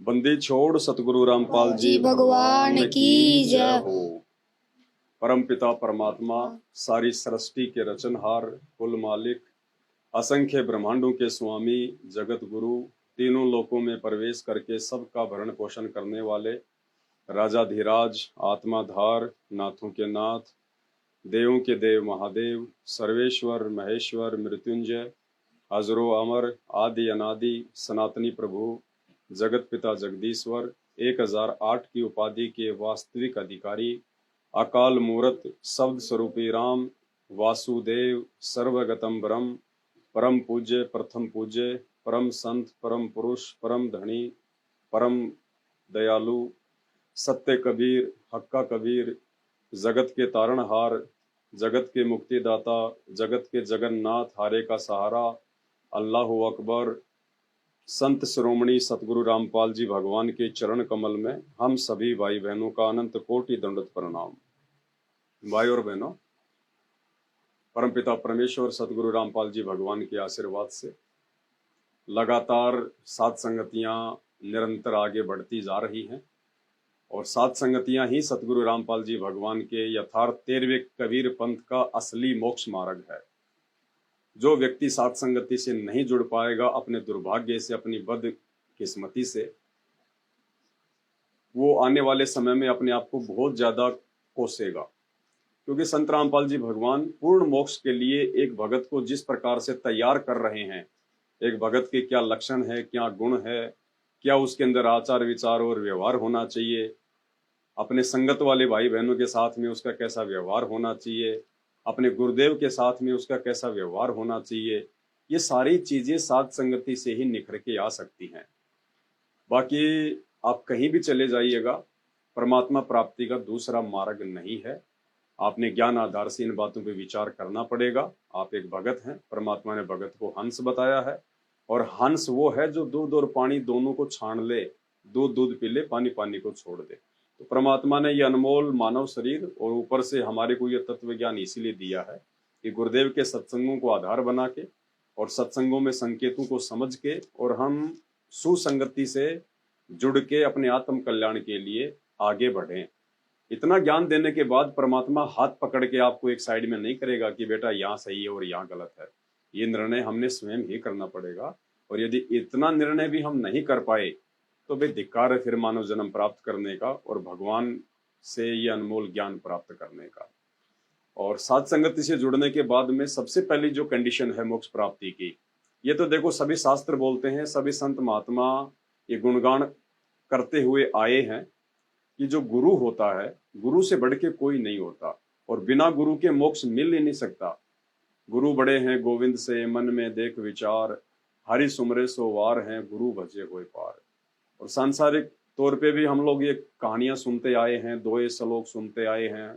बंदी छोड़ सतगुरु रामपाल जी भगवान की जय हो। परम पिता परमात्मा, सारी सृष्टि के रचनहार, कुल मालिक, असंख्य ब्रह्मांडों के स्वामी, जगत गुरु, तीनों लोकों में प्रवेश करके सबका भरण पोषण करने वाले राजाधिराज, आत्माधार, नाथों के नाथ, देवों के देव महादेव, सर्वेश्वर महेश्वर मृत्युंजय, अजरो अमर, आदि अनादि, सनातनी प्रभु, जगत पिता जगदीश्वर, 1008 की उपाधि के वास्तविक अधिकारी, अकाल मूरत, शब्द स्वरूपी राम, वासुदेव, सर्वगतम ब्रह्म, परम पूज्य, प्रथम पूज्य, परम संत, परम पुरुष, परम धनी, परम दयालु, सत्य कबीर, हक्का कबीर, जगत के तारणहार, जगत के मुक्तिदाता, जगत के जगन्नाथ, हारे का सहारा, अल्लाह अकबर, संत शिरोमणि सतगुरु रामपाल जी भगवान के चरण कमल में हम सभी भाई बहनों का अनंत कोटि दंडवत प्रणाम। भाई और बहनों, परमपिता परमेश्वर सतगुरु रामपाल जी भगवान के आशीर्वाद से लगातार सात संगतियां निरंतर आगे बढ़ती जा रही हैं और सात संगतियां ही सतगुरु रामपाल जी भगवान के यथार्थ 13वें कबीर पंथ का असली मोक्ष मार्ग है। जो व्यक्ति सात संगति से नहीं जुड़ पाएगा, अपने दुर्भाग्य से, अपनी बदकिस्मती से, वो आने वाले समय में अपने आप को बहुत ज्यादा कोसेगा। क्योंकि संत रामपाल जी भगवान पूर्ण मोक्ष के लिए एक भगत को जिस प्रकार से तैयार कर रहे हैं, एक भगत के क्या लक्षण है, क्या गुण है, क्या उसके अंदर आचार विचार और व्यवहार होना चाहिए, अपने संगत वाले भाई बहनों के साथ में उसका कैसा व्यवहार होना चाहिए, अपने गुरुदेव के साथ में उसका कैसा व्यवहार होना चाहिए, ये सारी चीजें सात संगति से ही निखर के आ सकती हैं। बाकी आप कहीं भी चले जाइएगा, परमात्मा प्राप्ति का दूसरा मार्ग नहीं है। आपने ज्ञान आधार से इन बातों पे विचार करना पड़ेगा। आप एक भगत हैं, परमात्मा ने भगत को हंस बताया है, और हंस वो है जो दूध और पानी दोनों को छान ले, दूध दूध पी ले, पानी पानी को छोड़ दे। तो परमात्मा ने ये अनमोल मानव शरीर और ऊपर से हमारे को ये तत्व ज्ञान इसीलिए दिया है कि गुरुदेव के सत्संगों को आधार बना के और सत्संगों में संकेतों को समझ के और हम सुसंगति से जुड़ के अपने आत्म कल्याण के लिए आगे बढ़ें। इतना ज्ञान देने के बाद परमात्मा हाथ पकड़ के आपको एक साइड में नहीं करेगा कि बेटा यहाँ सही है और यहाँ गलत है। ये निर्णय हमने स्वयं ही करना पड़ेगा, और यदि इतना निर्णय भी हम नहीं कर पाए तो भाई धिक्कार है फिर मानव जन्म प्राप्त करने का और भगवान से ये अनमोल ज्ञान प्राप्त करने का। और सात संगति से जुड़ने के बाद में सबसे पहली जो कंडीशन है मोक्ष प्राप्ति की, ये तो देखो सभी शास्त्र बोलते हैं, सभी संत महात्मा ये गुणगान करते हुए आए हैं कि जो गुरु होता है, गुरु से बढ़ के कोई नहीं होता, और बिना गुरु के मोक्ष मिल ही नहीं सकता। गुरु बड़े हैं गोविंद से, मन में देख विचार, हरि सुमरे सो वार हैं, गुरु भजे हुए पार। और सांसारिक तौर पे भी हम लोग ये कहानियां सुनते आए हैं, दोहे श्लोक सुनते आए हैं,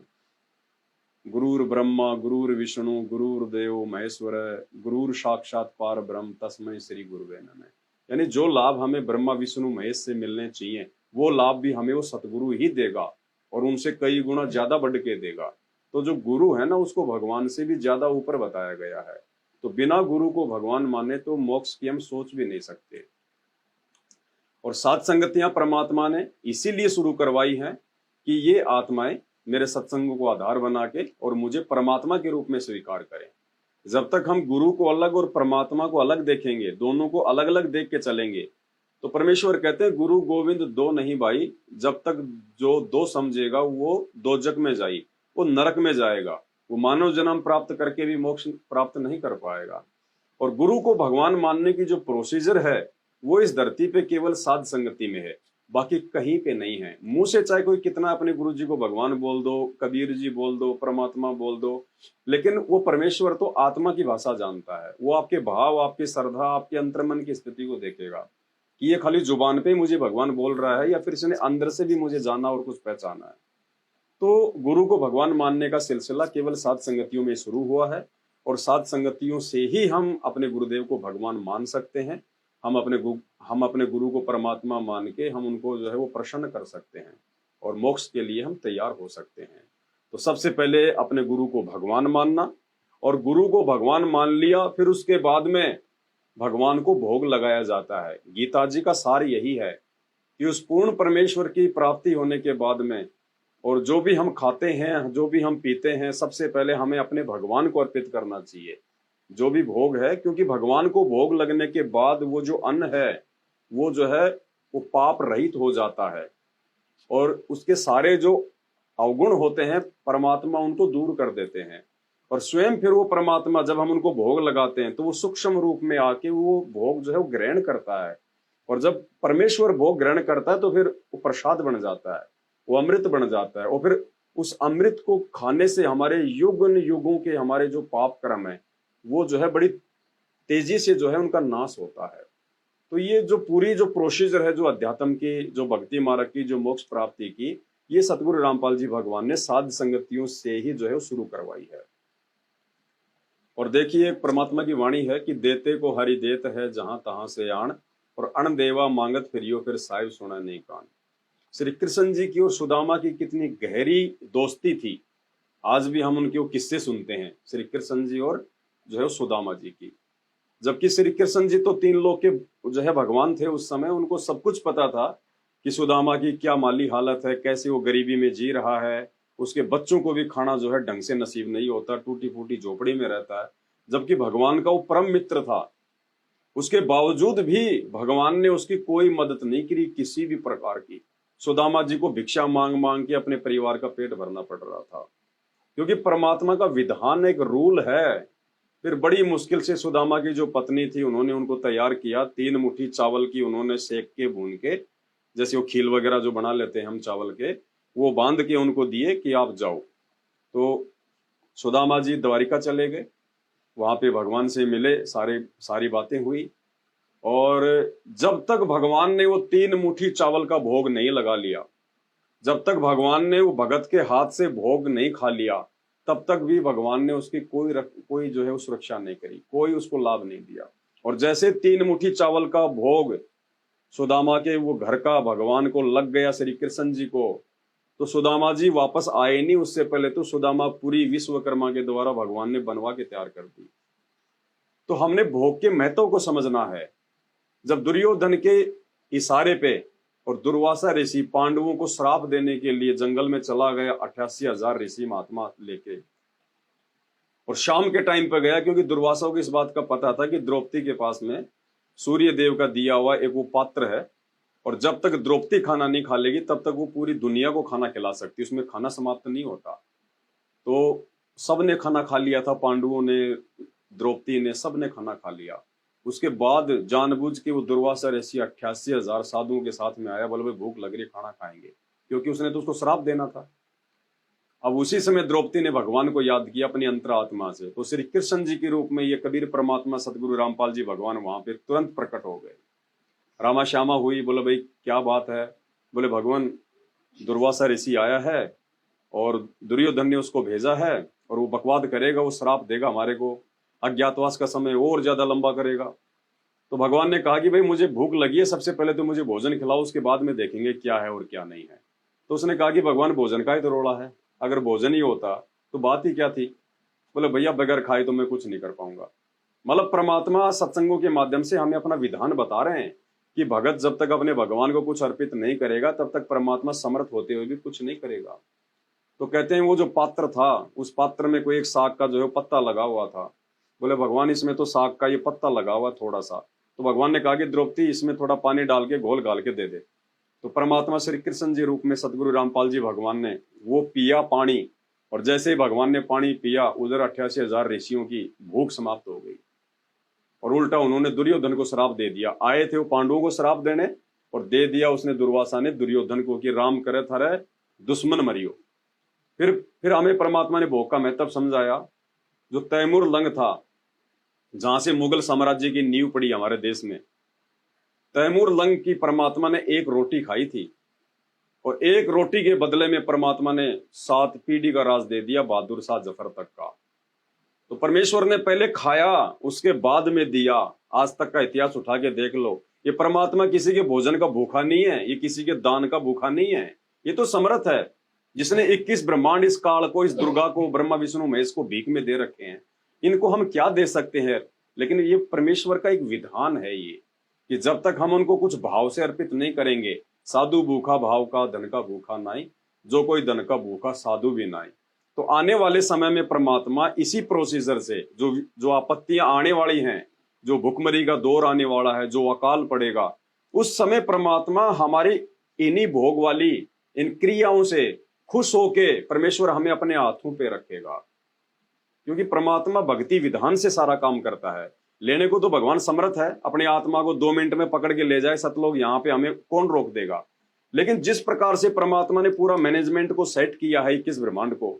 गुरुर ब्रह्मा गुरुर विष्णु गुरुर देव महेश्वर, गुरुर साक्षात पार ब्रह्म तस्मै श्री गुरुवे नमः। यानी जो लाभ हमें ब्रह्मा विष्णु महेश से मिलने चाहिए, वो लाभ भी हमें वो सतगुरु ही देगा और उनसे कई गुना ज्यादा बढ़ के देगा। तो जो गुरु है ना, उसको भगवान से भी ज्यादा ऊपर बताया गया है। तो बिना गुरु को भगवान माने तो मोक्ष की हम सोच भी नहीं सकते। और सात संगतियां परमात्मा ने इसीलिए शुरू करवाई हैं कि ये आत्माएं मेरे सत्संग को आधार बना के और मुझे परमात्मा के रूप में स्वीकार करें। जब तक हम गुरु को अलग और परमात्मा को अलग देखेंगे, दोनों को अलग अलग देख के चलेंगे, तो परमेश्वर कहते हैं गुरु गोविंद दो नहीं भाई, जब तक जो दो समझेगा वो दोजक में जाई, वो नरक में जाएगा, वो मानव जन्म प्राप्त करके भी मोक्ष प्राप्त नहीं कर पाएगा। और गुरु को भगवान मानने की जो प्रोसीजर है वो इस धरती पे केवल साध संगति में है, बाकी कहीं पे नहीं है। मुंह से चाहे कोई कितना अपने गुरु जी को भगवान बोल दो, कबीर जी बोल दो, परमात्मा बोल दो, लेकिन वो परमेश्वर तो आत्मा की भाषा जानता है। वो आपके भाव, आपकी श्रद्धा, आपके अंतर्मन की स्थिति को देखेगा कि ये खाली जुबान पे मुझे भगवान बोल रहा है या फिर इसने अंदर से भी मुझे जाना और कुछ पहचाना है। तो गुरु को भगवान मानने का सिलसिला केवल सात संगतियों में शुरू हुआ है, और सात संगतियों से ही हम अपने गुरुदेव को भगवान मान सकते हैं। हम अपने गुरु को परमात्मा मान के हम उनको जो है वो प्रसन्न कर सकते हैं और मोक्ष के लिए हम तैयार हो सकते हैं। तो सबसे पहले अपने गुरु को भगवान मानना, और गुरु को भगवान मान लिया फिर उसके बाद में भगवान को भोग लगाया जाता है। गीता जी का सार यही है कि उस पूर्ण परमेश्वर की प्राप्ति होने के बाद में, और जो भी हम खाते हैं, जो भी हम पीते हैं, सबसे पहले हमें अपने भगवान को अर्पित करना चाहिए, जो भी भोग है। क्योंकि भगवान को भोग लगने के बाद वो जो अन्न है वो जो है वो पाप रहित हो जाता है, और उसके सारे जो अवगुण होते हैं परमात्मा उनको दूर कर देते हैं। और स्वयं फिर वो परमात्मा जब हम उनको भोग लगाते हैं तो वो सूक्ष्म रूप में आके वो भोग जो है वो ग्रहण करता है। और जब परमेश्वर भोग ग्रहण करता है तो फिर वो प्रसाद बन जाता है, वो अमृत बन जाता है। और फिर उस अमृत को खाने से हमारे युगन युगों के हमारे जो पाप कर्म है वो जो है बड़ी तेजी से जो है उनका नाश होता है। तो ये जो पूरी जो प्रोसीजर है जो अध्यात्म की, जो भक्ति मार्ग की, जो मोक्ष प्राप्ति की, ये सतगुरु रामपाल जी भगवान ने साध संगतियों से ही जो है शुरू करवाई है। और देखिए परमात्मा की वाणी है कि देते को हरि देत है जहां तहां से आण, और अण देवा मांगत फिरियो फिर साहिब सुना नहीं कान। श्री कृष्ण जी की और सुदामा की कितनी गहरी दोस्ती थी। आज भी हम उनके वो किस्से सुनते हैं, श्री कृष्ण जी और जो है सुदामा जी की। जबकि श्री कृष्ण जी तो 3 लोक के जो है भगवान थे उस समय, उनको सब कुछ पता था कि सुदामा की क्या माली हालत है, कैसे वो गरीबी में जी रहा है, उसके बच्चों को भी खाना जो है ढंग से नसीब नहीं होता, टूटी फूटी झोपड़ी में रहता है। जबकि भगवान का वो परम मित्र था, उसके बावजूद भी भगवान ने उसकी कोई मदद नहीं की किसी भी प्रकार की। सुदामा जी को भिक्षा मांग मांग के अपने परिवार का पेट भरना पड़ रहा था, क्योंकि परमात्मा का विधान एक रूल है। फिर बड़ी मुश्किल से सुदामा की जो पत्नी थी उन्होंने उनको तैयार किया। 3 मुट्ठी चावल की उन्होंने सेक के भून के, जैसे वो खील वगैरह जो बना लेते हैं हम चावल के, वो बांध के उनको दिए कि आप जाओ। तो सुदामा जी द्वारिका चले गए, वहां पे भगवान से मिले, सारी बातें हुई। और जब तक भगवान ने वो 3 मुट्ठी चावल का भोग नहीं लगा लिया, जब तक भगवान ने वो भगत के हाथ से भोग नहीं खा लिया, तब तक भी भगवान ने उसकी कोई जो है वो सुरक्षा नहीं करी, कोई उसको लाभ नहीं दिया। और जैसे 3 मुट्ठी चावल का भोग सुदामा के वो घर का भगवान को लग गया, श्री कृष्ण जी को, तो सुदामा जी वापस आए नहीं। उससे पहले तो सुदामा पूरी विश्वकर्मा के द्वारा भगवान ने बनवा के तैयार कर दी। तो हमने भोग के महत्व को समझना है। जब दुर्योधन के इशारे पे और दुर्वासा ऋषि पांडवों को श्राप देने के लिए जंगल में चला गया, 88,000 ऋषि महात्मा लेके, और शाम के टाइम पे गया, क्योंकि दुर्वासा को इस बात का पता था कि द्रौपदी के पास में सूर्य देव का दिया हुआ एक वो पात्र है, और जब तक द्रौपदी खाना नहीं खा लेगी तब तक वो पूरी दुनिया को खाना खिला सकती, उसमें खाना समाप्त नहीं होता। तो सबने खाना खा लिया था, पांडवों ने, द्रौपदी ने, सबने खाना खा लिया। उसके बाद जानबूझ के वो दुर्वासा ऋषि 88,000 साधुओं के साथ में आया, बोले भाई भूख लग रही, खाना खाएंगे, क्योंकि उसने तो उसको श्राप देना था। अब उसी समय द्रौपदी ने भगवान को याद किया अपनी अंतरात्मा से, तो श्री कृष्ण जी के रूप में ये कबीर परमात्मा सतगुरु रामपाल जी भगवान वहां पे तुरंत प्रकट हो गए। रामा श्यामा हुई, बोले भाई क्या बात है? बोले भगवान दुर्वासा ऋषि आया है और दुर्योधन ने उसको भेजा है, और वो बकवाद करेगा, वो श्राप देगा हमारे को, अज्ञातवास का समय और ज्यादा लंबा करेगा। तो भगवान ने कहा कि भाई मुझे भूख लगी है, सबसे पहले तो मुझे भोजन खिलाओ, उसके बाद में देखेंगे क्या है और क्या नहीं है। तो उसने कहा कि भगवान भोजन का ही तो रोड़ा है, अगर भोजन ही होता तो बात ही क्या थी। बोले भैया बगैर खाए तो मैं कुछ नहीं कर पाऊंगा। मतलब परमात्मा सत्संगों के माध्यम से हमें अपना विधान बता रहे हैं कि भगत जब तक अपने भगवान को कुछ अर्पित नहीं करेगा तब तक परमात्मा समर्थ होते हुए भी कुछ नहीं करेगा। तो कहते हैं वो जो पात्र था, उस पात्र में कोई एक साग का जो है पत्ता लगा हुआ था। बोले भगवान इसमें तो साग का ये पत्ता लगा हुआ थोड़ा सा। तो भगवान ने कहा कि द्रौपदी इसमें थोड़ा पानी डाल के घोल घाल के दे दे। तो परमात्मा श्री कृष्ण जी रूप में सतगुरु रामपाल जी भगवान ने वो पिया पानी, और जैसे ही भगवान ने पानी पिया उधर 88,000 ऋषियों की भूख समाप्त हो गई, और उल्टा उन्होंने दुर्योधन को श्राप दे दिया। आए थे वो पांडवों को श्राप देने, और दे दिया उसने दुर्वासा ने दुर्योधन को कि राम करे थारे दुश्मन मरियो। फिर हमें परमात्मा ने भोग का महत्व समझाया। जो तैमूर लंग था, जहां से मुगल साम्राज्य की नींव पड़ी हमारे देश में, तैमूर लंग की परमात्मा ने एक रोटी खाई थी, और एक रोटी के बदले में परमात्मा ने 7 पीढ़ी का राज दे दिया, बहादुर शाह जफर तक का। तो परमेश्वर ने पहले खाया, उसके बाद में दिया। आज तक का इतिहास उठा के देख लो, ये परमात्मा किसी के भोजन का भूखा नहीं है, ये किसी के दान का भूखा नहीं है। ये तो समर्थ है, जिसने 21 ब्रह्मांड, इस काल को, इस दुर्गा को, ब्रह्मा विष्णु महेश को भीख में दे रखे हैं। इनको हम क्या दे सकते हैं? लेकिन ये परमेश्वर का एक विधान है ये, कि जब तक हम उनको कुछ भाव से अर्पित नहीं करेंगे, साधु भूखा भाव का धन का भूखा नाई, जो कोई धन का भूखा साधु भी नाई। तो आने वाले समय में परमात्मा इसी प्रोसीजर से जो जो आपत्तियां आने वाली हैं, जो भुखमरी का दौर आने वाला है, जो अकाल पड़ेगा, उस समय परमात्मा हमारी इन्हीं भोग वाली इन क्रियाओं से खुश होके परमेश्वर हमें अपने हाथों पे रखेगा। क्योंकि परमात्मा भक्ति विधान से सारा काम करता है। लेने को तो भगवान समर्थ है, अपनी आत्मा को 2 मिनट में पकड़ के ले जाए सतलोक, यहाँ पे हमें कौन रोक देगा। लेकिन जिस प्रकार से परमात्मा ने पूरा मैनेजमेंट को सेट किया है 21 ब्रह्मांड को,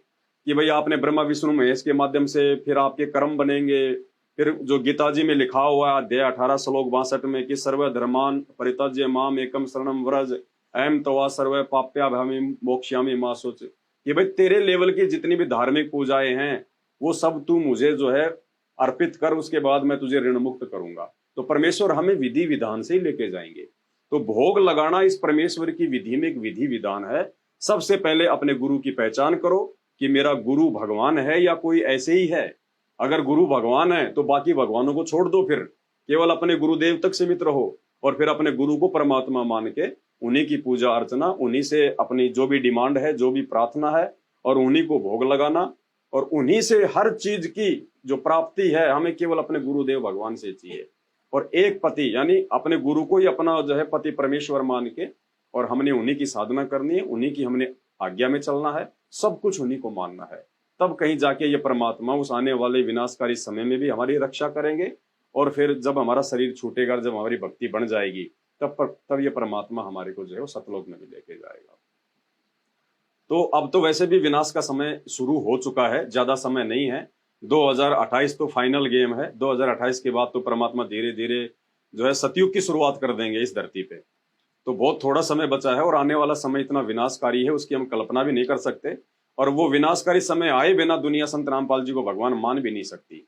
कि भाई आपने ब्रह्मा विष्णु महेश के माध्यम से फिर आपके कर्म बनेंगे। फिर जो गीता जी में लिखा हुआ है अध्याय 18 श्लोक 62 में कि सर्व धर्मान परित्यज्य माम एकम शरणम व्रज अहम तवा सर्व पाप्याभ्यामी मोक्ष्यामि मा सोच, कि भाई तेरे लेवल की जितनी भी धार्मिक पूजाएं हैं वो सब तू मुझे जो है अर्पित कर, उसके बाद मैं तुझे ऋण मुक्त करूंगा। तो परमेश्वर हमें विधि विधान से ही लेके जाएंगे। तो भोग लगाना इस परमेश्वर की विधि में एक विधि विधान है। सबसे पहले अपने गुरु की पहचान करो कि मेरा गुरु भगवान है या कोई ऐसे ही है। अगर गुरु भगवान है तो बाकी भगवानों को छोड़ दो, फिर केवल अपने गुरुदेव तक सीमित रहो और फिर अपने गुरु को परमात्मा मान के उन्हीं की पूजा अर्चना, उन्हीं से अपनी जो भी डिमांड है, जो भी प्रार्थना है, और उन्हीं को भोग लगाना। और उन्हीं से हर चीज की जो प्राप्ति है हमें केवल अपने गुरुदेव भगवान से चाहिए। और एक पति यानी अपने गुरु को ही अपना जो है पति परमेश्वर मान के, और हमने उन्हीं की साधना करनी है, उन्हीं की हमने आज्ञा में चलना है, सब कुछ उन्हीं को मानना है। तब कहीं जाके ये परमात्मा उस आने वाले विनाशकारी समय में भी हमारी रक्षा करेंगे। और फिर जब हमारा शरीर छूटेगा, जब हमारी भक्ति बन जाएगी, तब ये परमात्मा हमारे को जो है वो सतलोक में भी लेके जाएगा। तो अब तो वैसे भी विनाश का समय शुरू हो चुका है, ज्यादा समय नहीं है। 2028 तो फाइनल गेम है। 2028 के बाद तो परमात्मा धीरे धीरे जो है सतयुग की शुरुआत कर देंगे इस धरती पे। तो बहुत थोड़ा समय बचा है और आने वाला समय इतना विनाशकारी है उसकी हम कल्पना भी नहीं कर सकते। और वो विनाशकारी समय आए बिना दुनिया संत रामपाल जी को भगवान मान भी नहीं सकती।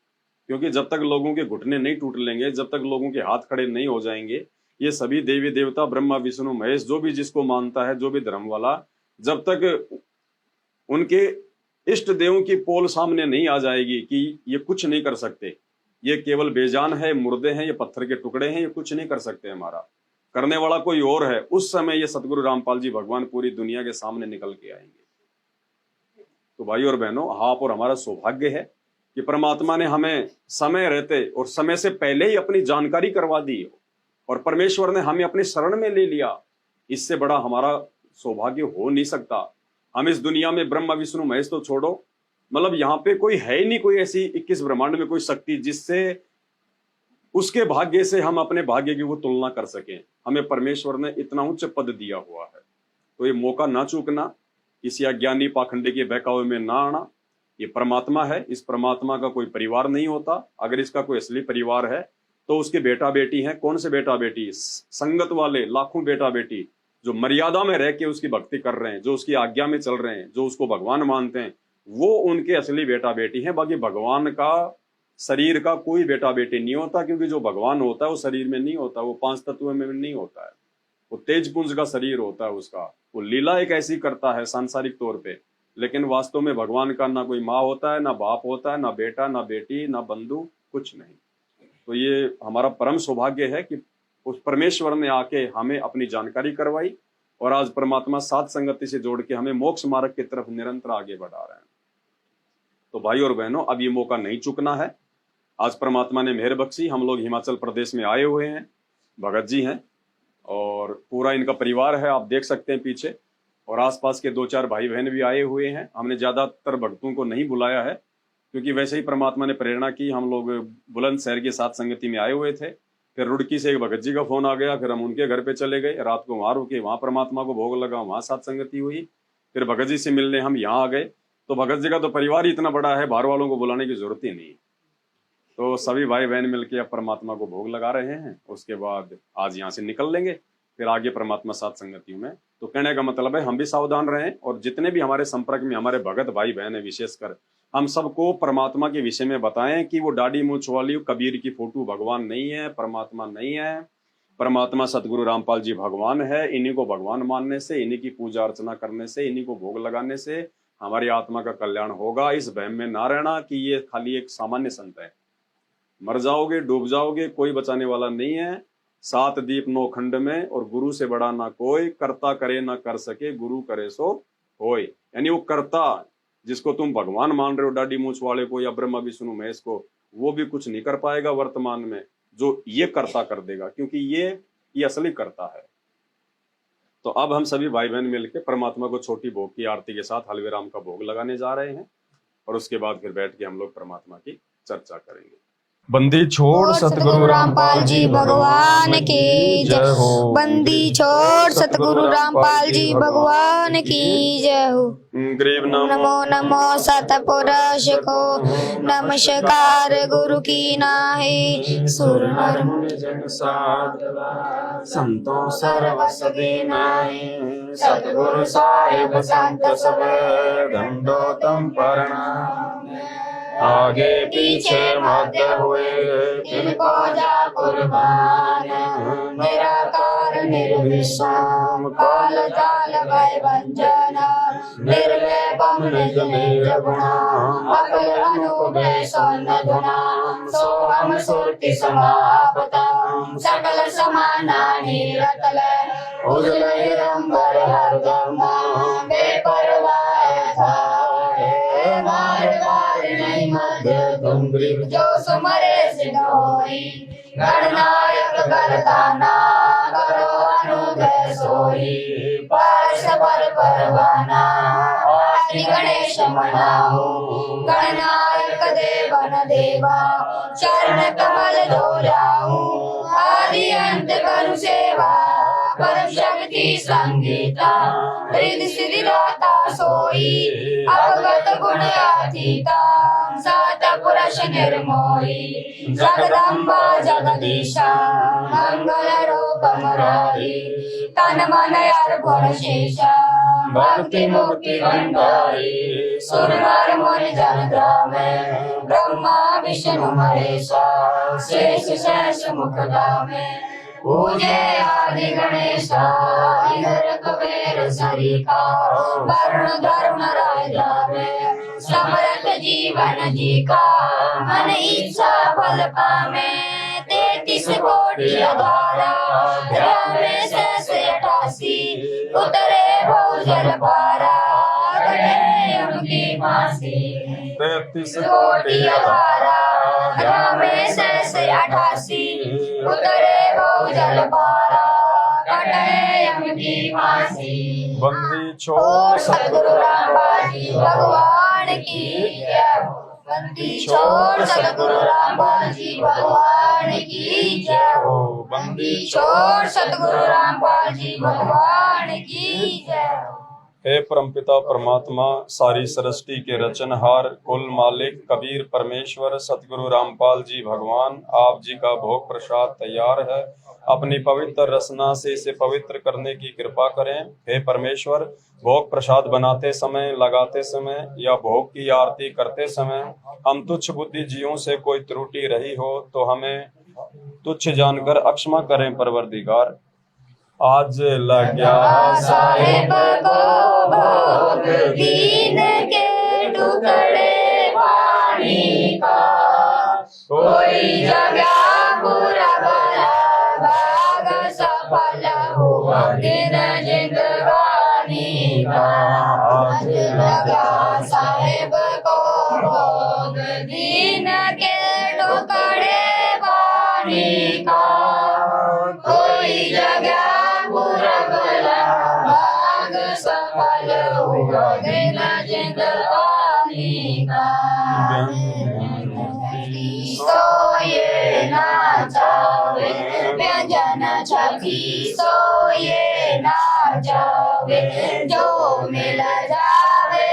क्योंकि जब तक लोगों के घुटने नहीं टूट लेंगे, जब तक लोगों के हाथ खड़े नहीं हो जाएंगे, ये सभी देवी देवता ब्रह्मा विष्णु महेश जो भी जिसको मानता है, जो भी धर्म वाला, जब तक उनके इष्ट देवों की पोल सामने नहीं आ जाएगी कि ये कुछ नहीं कर सकते, ये केवल बेजान है, मुर्दे हैं, ये पत्थर के टुकड़े हैं, ये कुछ नहीं कर सकते, हमारा करने वाला कोई और है, उस समय ये सतगुरु रामपाल जी भगवान पूरी दुनिया के सामने निकल के आएंगे। तो भाई और बहनों, आप और हमारा सौभाग्य है कि परमात्मा ने हमें समय रहते और समय से पहले ही अपनी जानकारी करवा दी और परमेश्वर ने हमें अपने शरण में ले लिया। इससे बड़ा हमारा सौभाग्य हो नहीं सकता। हम इस दुनिया में ब्रह्मा विष्णु महेश तो छोड़ो, मतलब यहाँ पे कोई है ही नहीं कोई ऐसी 21 ब्रह्मांड में कोई शक्ति जिससे उसके भाग्य से हम अपने भाग्य की वो तुलना कर सकें। हमें परमेश्वर ने इतना उच्च पद दिया हुआ है, तो ये मौका ना चूकना, किसी अज्ञानी पाखंडी के बहकावे में ना आना। ये परमात्मा है, इस परमात्मा का कोई परिवार नहीं होता। अगर इसका कोई असली परिवार है तो उसके बेटा बेटी हैं। कौन से बेटा बेटी? संगत वाले लाखों बेटा बेटी जो मर्यादा में रह के उसकी भक्ति कर रहे हैं, जो उसकी आज्ञा में चल रहे हैं, जो उसको भगवान मानते हैं, वो उनके असली बेटा बेटी हैं। बाकी भगवान का शरीर का कोई बेटा बेटी नहीं होता, क्योंकि जो भगवान होता है वो शरीर में नहीं होता, वो 5 तत्वों में नहीं होता है, वो तेज पुंज का शरीर होता है उसका। वो लीला एक ऐसी करता है सांसारिक तौर पे, लेकिन वास्तव में भगवान का ना कोई माँ होता है, ना बाप होता है, ना बेटा, ना बेटी, ना बंधु, कुछ नहीं। तो ये हमारा परम सौभाग्य है कि उस परमेश्वर ने आके हमें अपनी जानकारी करवाई और आज परमात्मा साथ संगति से जोड़ के हमें मोक्ष मार्ग की तरफ निरंतर आगे बढ़ा रहे हैं। तो भाई और बहनों, अब ये मौका नहीं चुकना है। आज परमात्मा ने मेहर बख्शी, हम लोग हिमाचल प्रदेश में आए हुए हैं। भगत जी हैं और पूरा इनका परिवार है, आप देख सकते हैं पीछे, और आसपास के 2-4 भाई बहन भी आए हुए हैं। हमने ज्यादातर भक्तों को नहीं बुलाया है क्योंकि वैसे ही परमात्मा ने प्रेरणा की। हम लोग बुलंदशहर की साथ संगति में आए हुए थे, फिर रुड़की से एक भगत जी का फोन आ गया, फिर हम उनके घर पे चले गए, रात को वहां रुके, वहां परमात्मा को भोग लगा, वहां साथ संगति हुई। फिर भगत जी से मिलने हम यहाँ आ गए। तो भगत जी का तो परिवार ही इतना बड़ा है, बाहर वालों को बुलाने की जरूरत ही नहीं। तो सभी भाई बहन मिलके अब परमात्मा को भोग लगा रहे हैं। उसके बाद आज यहाँ से निकल लेंगे, फिर आगे परमात्मा साथ संगति में। तो कहने का मतलब है हम भी सावधान रहें, और जितने भी हमारे संपर्क में हमारे भगत भाई बहन है, विशेषकर हम सबको परमात्मा के विषय में बताएं कि वो दाढ़ी मूंछ वाली कबीर की फोटो भगवान नहीं है, परमात्मा नहीं है। परमात्मा सतगुरु रामपाल जी भगवान है। इन्हीं को भगवान मानने से, इन्हीं की पूजा अर्चना करने से, इन्हीं को भोग लगाने से हमारी आत्मा का कल्याण होगा। इस भय में ना रहना कि ये खाली एक सामान्य संत है। मर जाओगे, डूब जाओगे, कोई बचाने वाला नहीं है। सात दीप नौ खंड में, और गुरु से बड़ा ना कोई, कर्ता करे ना कर सके, गुरु करे सो होय। यानी वो कर्ता जिसको तुम भगवान मान रहे हो, डाडी मूछ वाले को या ब्रह्मा विष्णु महेश को, वो भी कुछ नहीं कर पाएगा वर्तमान में, जो ये कर्ता कर देगा, क्योंकि ये असली कर्ता है। तो अब हम सभी भाई बहन मिलकर परमात्मा को छोटी भोग की आरती के साथ हलवे राम का भोग लगाने जा रहे हैं, और उसके बाद फिर बैठ के हम लोग परमात्मा की चर्चा करेंगे। बंदी छोड़ सतगुरु रामपाल जी भगवान की जय हो। बंदी छोड़ सतगुरु रामपाल जी भगवान की जय हो। ग्रीव नमो नमो सतपुरुष को नमस्कार गुरु की नाहि। सुर नर मुनि जन साधवा संतों सर्वस दीनाहि। सतगुरु साहिब संत सब दंडोतम प्रणाम। आगे पीछे मध्य हुए तिनको जा कुर्बान। निराकार निर्विषम काल जाल भय भंजना। निर्लेपम निज निज गुणा अकल अनुभय सौम्य गुणा। सोहम सुरति समापतम सकल समानानि रतल। उजल हिरंबर हरदम बेपरवाह था। नहीं मध्य तुम ग्रीव जो सुमरे सिद्ध होई। गणनायक करताना करो अनुग्रह सोई। पार्श पर परवाना आदि गणेश मनाओ। गणनायक देवन देवा चरण कमल धोलाओ। आदि अंत करु सेवा परम शक्ति संगीता। हृदय सिद्धि दाता सोई अवगत गुण अतीता। सात पुरुष निर्मोही जगदम्बा जगदीशा। मंगल रूप मुरारी तन मन अर्पण शेषा। भक्ति मुक्ति भंडारी सुर नर मुनि जन ग्रामे। ब्रह्मा विष्णु महेशा शेष शेष मुख धामे। पूजे आदि गणेशा इधर कुबेर सरिका। वरुण धरुण राय जावे समरथ जीवन जी का। मन इच्छा फल पावे 33 कोटि अधारा। रामे सहस 88 उतरे बहुजल पारा। कटे यम की फांसी 33 कोटि अधारा। रामे सहस 88 उतरे बहुजल पारा। कटे यम की फांसी। बंदी छोड़ सतगुरु रामपाल जी भगवान की जय हो। बंदी छोड़ सतगुरु रामपाल जी भगवान की जय हो। बंदी छोड़ सतगुरु रामपाल जी भगवान की जय हो। हे परमपिता परमात्मा, सारी सृष्टि के रचनहार, कुल मालिक कबीर परमेश्वर सतगुरु रामपाल जी भगवान, आप जी का भोग प्रसाद तैयार है। अपनी पवित्र रसना से इसे पवित्र करने की कृपा करें। हे परमेश्वर, भोग प्रसाद बनाते समय, लगाते समय या भोग की आरती करते समय हम तुच्छ बुद्धि जीवों से कोई त्रुटि रही हो तो हमें तुच्छ जानकर अक्षमा करें परवरदिगार। आज लग्या साहेब को भोग दीन के टुकड़े पानी का। कोई जगह बुरा भला भाग सफल हुआ दिन जिंदगानी का। आज लगा साहेब को भोग दीन के टुकड़े पानी का। कोई जगह सफल हुआ दिन जिंदगानी का। सोए ना जावे व्यंजन छकी। सोए ना जावे जो मिल जावे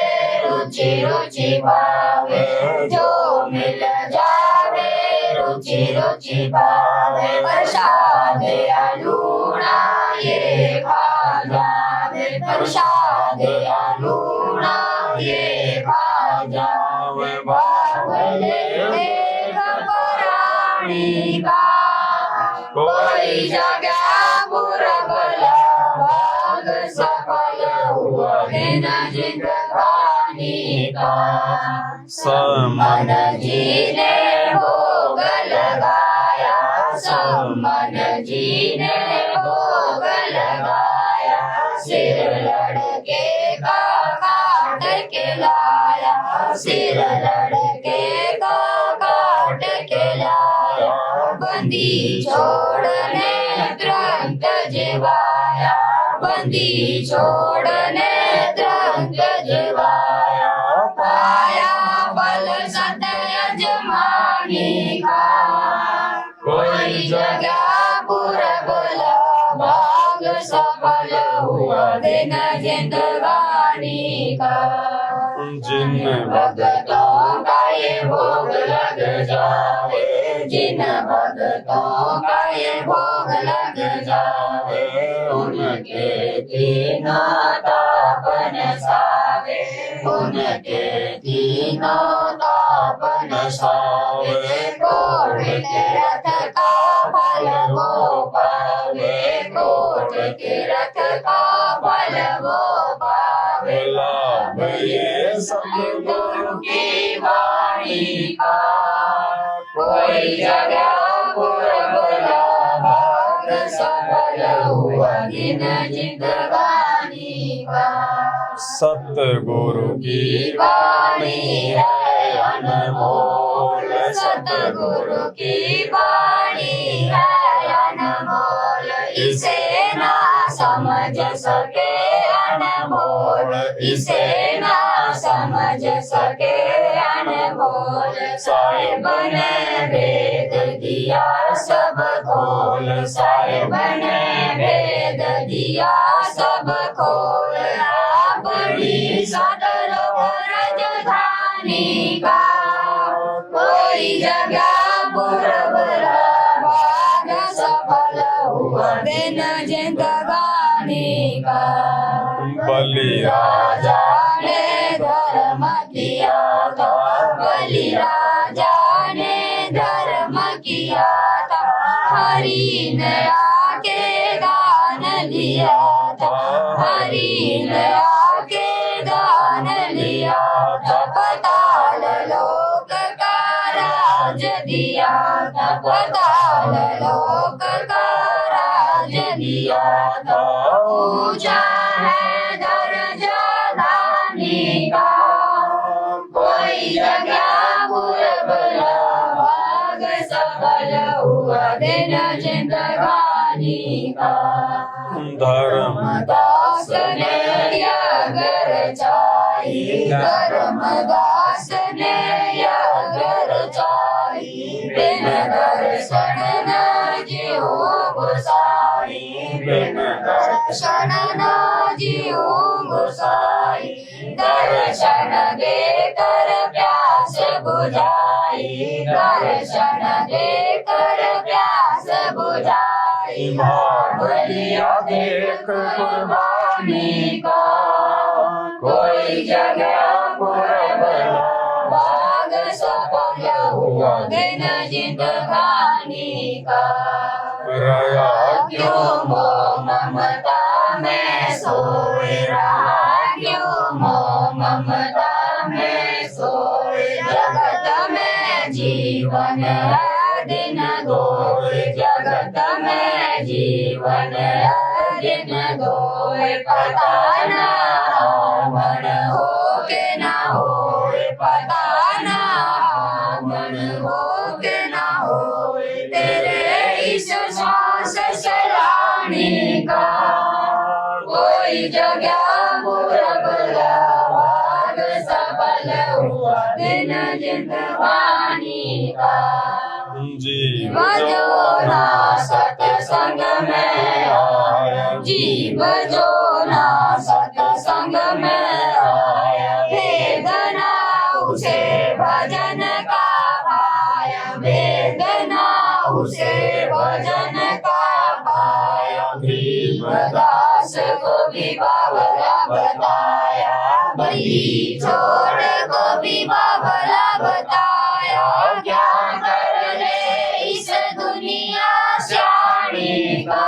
रुचि रुचि पावे। जो मिल जावे रुचि रुचि पावे। प्रसाद अलूना ये खा जावे। प्रसाद अलूना ये खा जावे। बावले पुराणी का। कोई जगह बुरा भला भाग सफल हुआ दिन जिंदगानी का। सम्मन जी ने भोग लगाया। सम्मन जी सिर लड़के का काट के लाया, सिर लड़के का काट के लाया, बंदी छोड़ने ग्रंथ जिवाया, बंदी छोड़ने ग्रंथ जिवाया, पाया बल सत्य यजमानी का, कोई जगह पूरा बोला भाग सफल हुआ दिन जिंदगानी का। जिन भक्तों का ये भोग लग जाए, जिन भक्तों का ये भोग लग जाए, उनके तीनों तापन सावे, उनके तीनों तापन सावे, कोट के रथ का फल वो पावे, कोट के रथ का फल वो पावे, लाभ ये सतगुरु की वाणी का, कोई जगह बोला भाग सफल हुआ दिन जिंदगानी का। सतगुरु की वाणी है अनमोल, सतगुरु की वाणी है अनमोल, इसे ना समझ सके अनमोल, इसे ना समझ सके अनमोल, साहिब ने भेद दिया सब खोल, साहिब ने भेद दिया सब खोल, अपनी सदर राजधानी का, कोई जगह बुरा भाग सफल हुआ दिन जिंदगानी का। बलि राजा ने धर्म किया था, बलि राजा ने धर्म किया था, हरि ने आके दान लिया था, हरि ने आके दान लिया था, पाताल लोक का राज दिया था, पाताल लोक का राज दिया था, ऊंचा है दर्जा दानी का, कोई जगह बुरा भाग सफल हुआ दिन जिंदगानी का। धर्मदास ने यज्ञ रचाई, धर्मदास ने यज्ञ रचाई, बिन दर्शन न जीव गुसाई, बिन दर्शन न जीव गुसाई, दर्शन देकर प्यास बुझाई, दर्शन देकर प्यास बुझाई, भाव लिया देख कुर्बानी का, कोई जगह पुरबला भाग सफल हुआ दिन जिंदगानी का। रया क्यों मोह ममता में सोए रहा, क्यों मोह ममता में सोए, जगत में जीवन है दिन गोए, जगत में जीवन है दिन गोए, पता ना मन हो के ना होए, पता ना मन हो के ना होए, तेरे इस सांस सलाने का, कोई जगह बुरा भाग सफल हुआ दिन जिंदगानी का। जीव जो ना सत्संग में आया, जीव जो ना सत्संग में आया, वेदना उसे भजन का पाया, वेदना उसे भजन का पाया, भीमदास को भी बावला बताया, बलि छोड़ को भी बावला बताया, क्या कर ले इस दुनिया श्याणी का,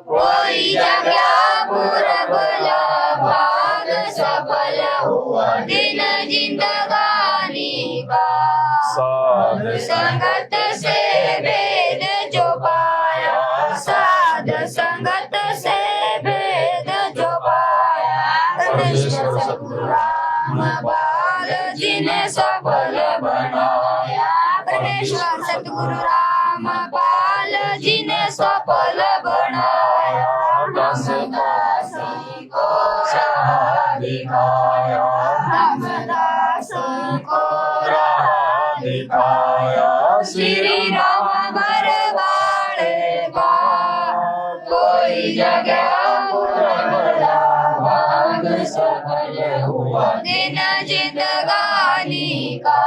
कोई जगह बुरा भाग सफल हुआ दिन जिंदगानी का। साध संगत से वेद जो पाया, साध संगत से वेद परमेश्वर सतगुरु रामपाल जी ने सफल बनाया। परमेश्वर सतगुरु रामपाल जी ने सफल बनाया। रामदास को राह दिखाया। रामदास को राह दिखाया। श्री राम बरवाड़े का कोई जगह बुरा भाग सफल हुआ। दिन जिंदगानी का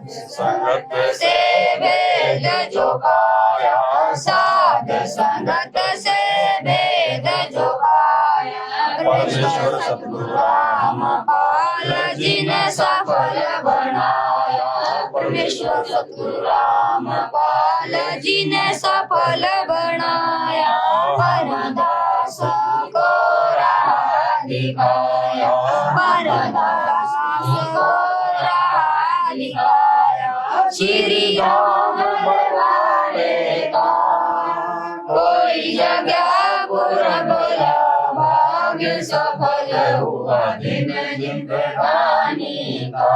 संगत से वेद जो पाया। साध संगत से वेद जो पाया। परमेश्वर सतगुरु रामपाल जी ने सफल बनाया। परमेश्वर सतगुरु रामपाल जी ने सफल बनाया। परदास को राह दिखाया। परदास को राह दिखाया। श्री राम बरवाड़े का कोई जगह बुरा बोला भाग्य सफल हुआ। दिन जिंदगानी का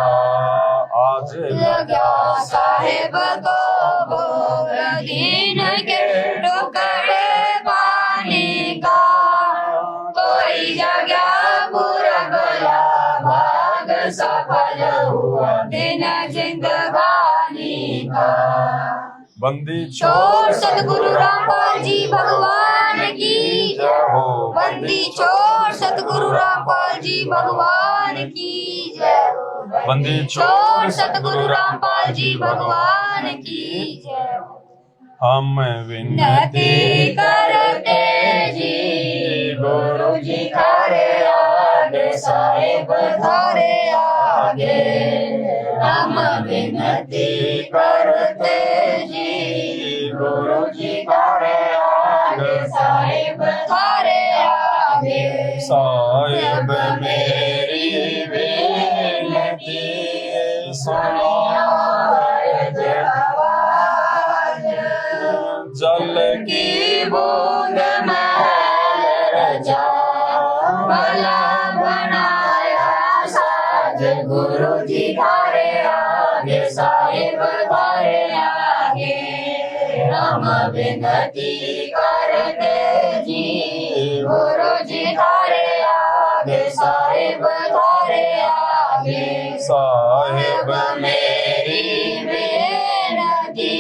आज लगा साहेब को बोल दिन के टुकड़े पानी का। कोई जगह बुरा भला भाग सफल हुआ। दिन जिंदगानी का। बंदी छोड़ सतगुरु रामपाल जी भगवान की जय हो। बंदी छोड़ सतगुरु रामपाल जी भगवान की जय हो। बंदी छोड़ सतगुरु रामपाल जी भगवान की जय हो। हम विनती विनती करते जी गुरु जी थारे आगे। साहेब थारे आगे। हम विनती करते जी गुरु जी थारे आगे। साहेब थारे आगे। साहिब मेरी विनती सुनिया जल की बूंद में जा भला बनाया। साज गुरु जी थारे आगे। साहिब थारे आगे। हम विनती करते जी गुरु जी थारे आगे। साहिब थारे आगे। साहिब मेरी बेनती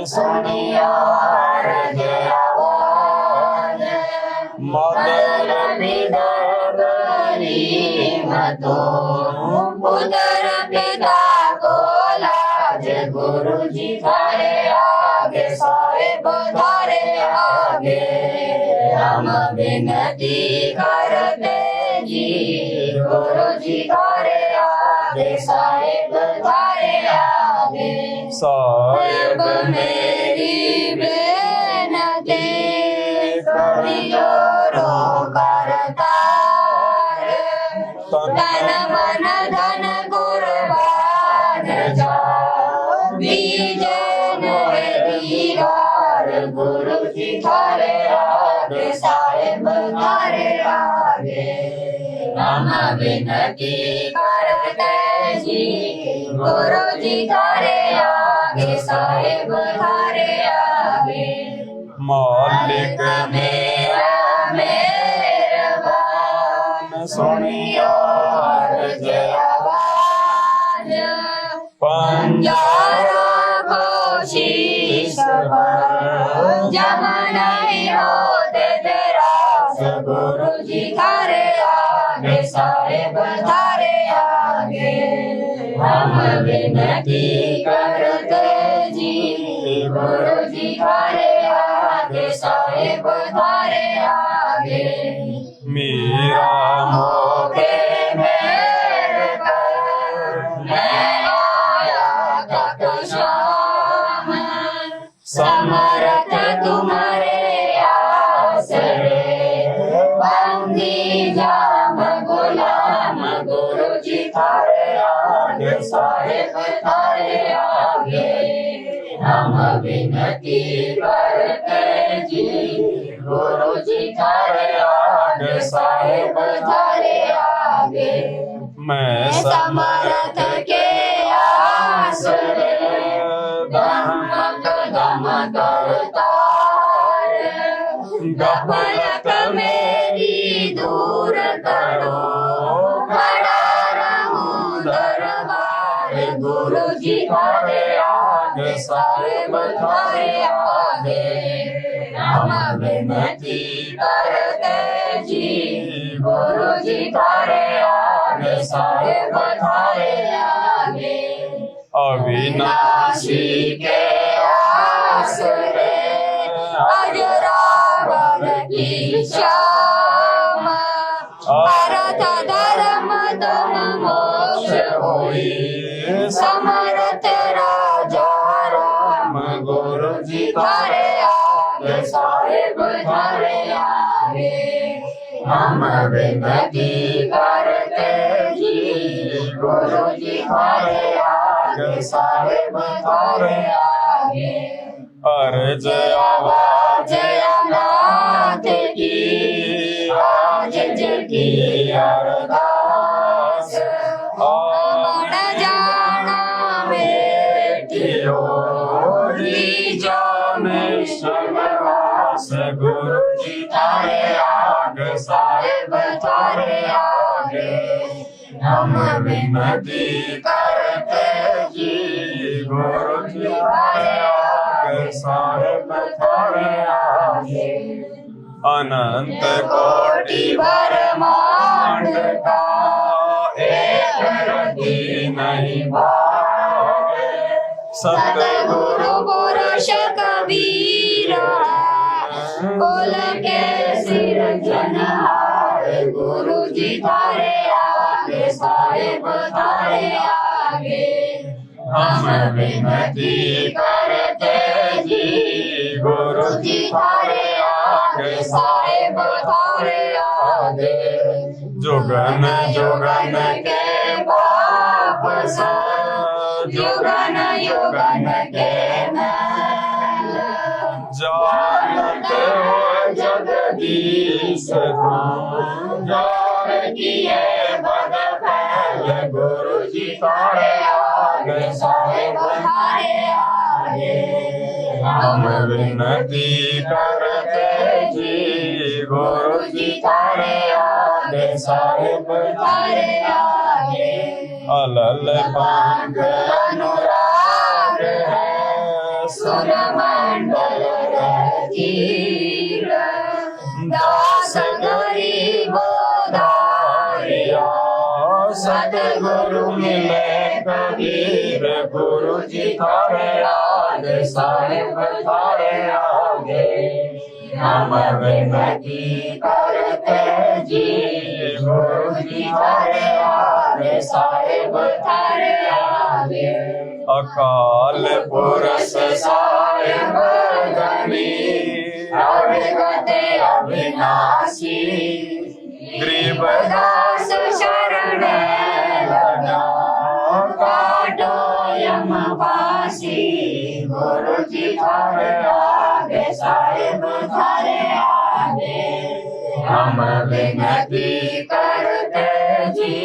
सुनिया आवाज। मदर तो पुत्र पिता को लाज। गुरु जी थारे आगे। साहेब थारे आगे। हम विनती करते जी गुरु जी थारे आगे। साहेब थारे आगे। साहिब मेरी बेनती करियो रो करतार। तन मन धन कुर्बान जा बीजन दीवार। गुरु जी थारे आगे। साहेब थारे आगे। हम विनती करते जी गुरु जी थारे आगे। साहेब थारे आगे। मालिक मेरा मेहरबान सुनियो अर्ज आवाज। पंजारा को शीश पर जब नहीं होते तेरा। गुरु जी थारे आगे। साहेब थारे आगे। हम विनती करते जी गुरु जी थारे आगे। साहेब थारे आगे। मेरा मोखे मेरे पर मैं आया तक शाम। समर्थ तुम्हारे आसरे बंदी जाम गुलाम। गुरु जी थारे आगे। साहेब थारे आगे। हम विनती करते जी गुरु जी थारे आगे। साहेब थारे आगे मैं समर्थ के आसरे धर्म कदम करतार गफलत मेरी दूर करो खड़ा रहूं दरबार गुरु जी थारे आगे साहेब थारे आगे हम विनती करते जी गुरु जी थारे आगे साहेब थारे आगे अविनाशी के आसरे अजरावर की श्याम अर्थ धर्म तुम मोक्ष होई समर्थ राजा राम गुरु जी थारे आगे साहेब थारे आगे हम विनती करते जी गुरु जी थारे आगे साहेब थारे आगे अर्ज आवाज जयनाथ की आज जगी अरदास अमर जाना बेटियों री जाने सर्ववास गुरु जी थारे आगे साहेब थारे आगे हम विनती करते जी गुरु जी थारे आगे साहेब थारे आगे अनंत कोटि ब्रह्मांड का एक रति नहीं भावे सतगुरु पुरुष कबीर बोल के सिर जनहार गुरु जी थारे आगे साहेब थारे आगे हम विनती करते जी गुरु जी थारे आगे साहेब थारे आगे जुगन जुगन के पाप सब युगन युगन के मैल जानते हो जगदीश धाम जान किए बद फैल गुरु जी थारे आगे साहेब थारे आगे हम विनती करते जी गुरु जी थारे आगे साहेब थारे आगे अलल पांग अनुराग है सुर मंडल रजीर दास गरीब दारिया सतगुरु मिले कबीर गुरु जी थारे आगे साहेब थारे आगे हम विनती करते जी गुरु जी थारे आगे साहेब थारे आगे अकाल पुरुष साहेब धनी अविगत अविनाशी गरीबदास शरण लगा काटो यम पासी गुरु जी थारे आगे साहेब थारे आगे हम विनती करते जी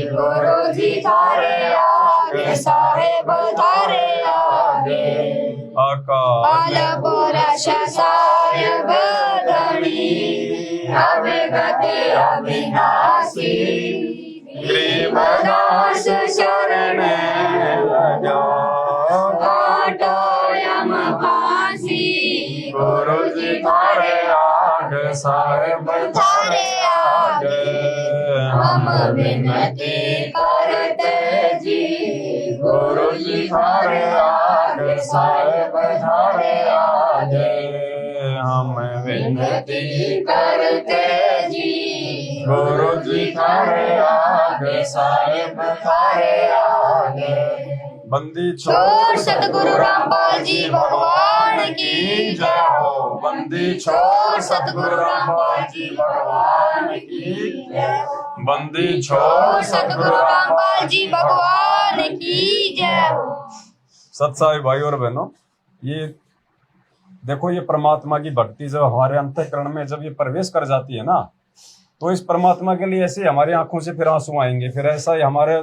गुरु जी थारे आगे साहेब थारे आगे अकाल काल पुरुष साहेब धनी अविगत अविनाशी गरीबदास शरण लगा काटो यम पासी गुरु जी थारे आगे साहेब थारे आगे हम विनती करते जी गुरु जी थारे आगे साहेब थारे आगे हम विनती करते जी गुरु जी थारे आगे साहेब थारे आगे बंदी छोड़ सतगुरु रामपाल जी भगवान की जय हो बंदी छोड़ सतगुरु रामपाल जी भगवान की जय हो। बंदी छोड़ सतगुरु रामपाल जी भगवान की जय हो। सत्साई भाई और बहनों, ये देखो, ये परमात्मा की भक्ति जब हमारे अंतःकरण में जब ये प्रवेश कर जाती है ना, तो इस परमात्मा के लिए ऐसे हमारी आंखों से फिर आंसू आएंगे, फिर ऐसा ही हमारे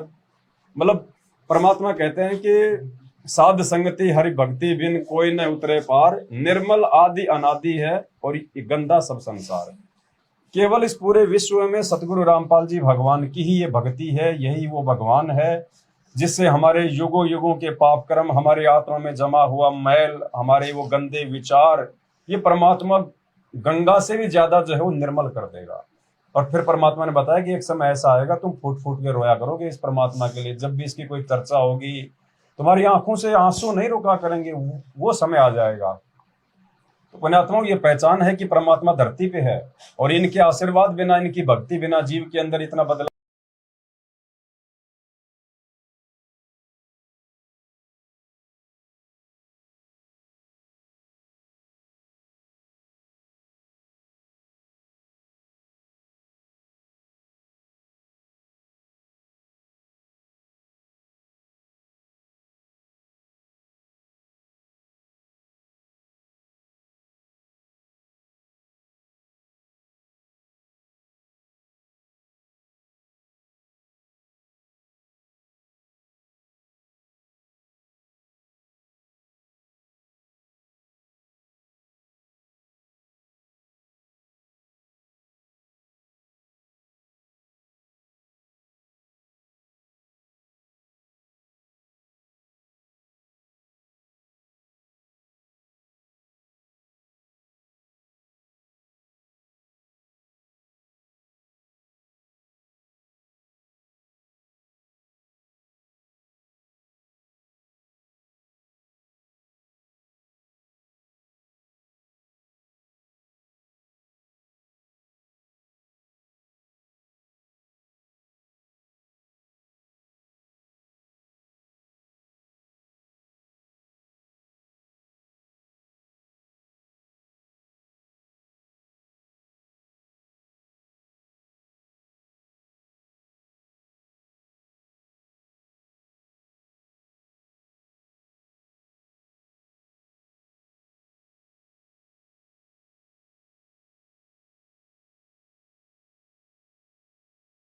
मतलब परमात्मा कहते हैं कि साध संगति हरि भक्ति बिन कोई न उतरे पार, निर्मल आदि अनादि है और ये गंदा सब संसार। केवल इस पूरे विश्व में सतगुरु रामपाल जी भगवान की ही ये भक्ति है, यही वो भगवान है जिससे हमारे युगों युगों के पाप कर्म, हमारे आत्मा में जमा हुआ मैल, हमारे वो गंदे विचार, ये परमात्मा गंगा से भी ज्यादा जो है वो निर्मल कर देगा। और फिर परमात्मा ने बताया कि एक समय ऐसा आएगा तुम फूट फूट के रोया करोगे इस परमात्मा के लिए, जब भी इसकी कोई चर्चा होगी तुम्हारी आंखों से आंसू नहीं रुका करेंगे, वो समय आ जाएगा। तो पुण्यात्माओं, ये पहचान है कि परमात्मा धरती पे है और इनके आशीर्वाद बिना, इनकी भक्ति बिना जीव के अंदर इतना बदलाव